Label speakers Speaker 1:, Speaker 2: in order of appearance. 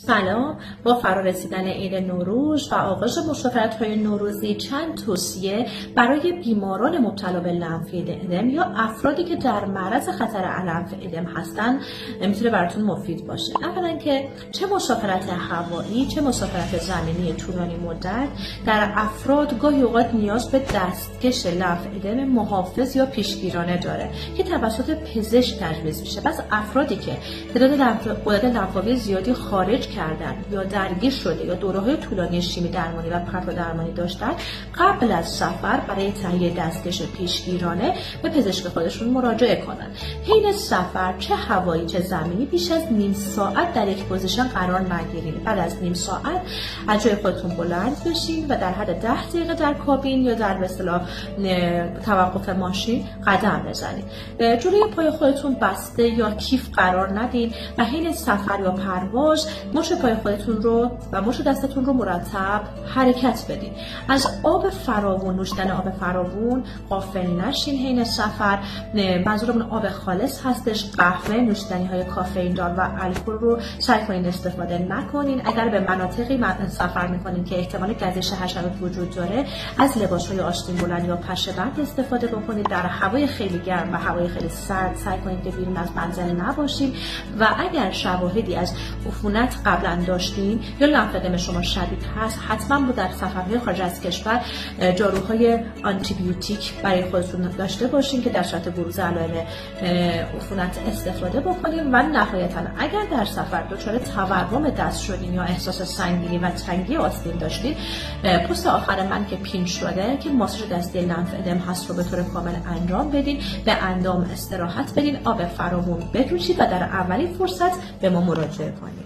Speaker 1: سلام. با فرا رسیدن عید نوروز و آغاز مسافرت‌های نوروزی چند توصیه برای بیماران مبتلا به لنف ادم یا افرادی که در معرض خطر لنف ادم هستن میتونه براتون مفید باشه. اولا که چه مسافرت هوایی چه مسافرت زمینی طولانی مدت در افراد گاهی اوقات نیاز به دستکش لنف ادم محافظ یا پیشگیرانه داره که توسط پزشک تجویز میشه. پس افرادی که تعداد لنفاوی زیادی خارج کردن یا درگیر شده یا دوره‌های طولانی شیمی درمانی و پرتو درمانی داشتن، قبل از سفر برای تهیه دستکش پیشگیرانه به پزشک خودشون مراجعه کنن. حین سفر چه هوایی چه زمینی بیش از نیم ساعت در یک پوزیشن قرار نگیرید. بعد از نیم ساعت از جای خودتون بلند بشین و در حد 10 دقیقه در کابین یا در به اصطلاح توقف ماشین قدم بزنید. جلوی پای خودتون بسته یا کیف قرار ندید و حین سفر یا پرواز مچ پای خودتون رو و مچ دستتون رو مرتب حرکت بدید. از آب فراوون، نوشیدن آب فراوون غافل نشین. حین سفر منظورمون آب خالص هستش. قهوه، نوشیدنی‌های کافئین دار و الکل رو سعی کنین استفاده نکنین. اگر به مناطقی سفر می‌کنین که احتمال گزش حشرات وجود داره، از لباس‌های آستین بلند یا پشه‌بند استفاده بکنید. در هوای خیلی گرم و هوای خیلی سرد سعی کنید که بیرون از منزل نباشید و اگر شواهدی از عفونت قبلا داشتین یا لنف ادم شما شدید هست، حتما در سفرهای خارج از کشور جاروهای آنتی بیوتیک برای خودتون داشته باشین که در صورت بروز علائم عفونت استفاده بکنین. و نهایتا اگر در سفر دچار تورم دست شدین یا احساس سنگینی و تنگی آستین داشتین، پست آخر من که پین شده که ماساژ دستی لنف ادم هست رو به طور کامل انجام بدین، به اندام استراحت بدین، آب فراوون بنوشید و در اولین فرصت به ما مراجعه کنید.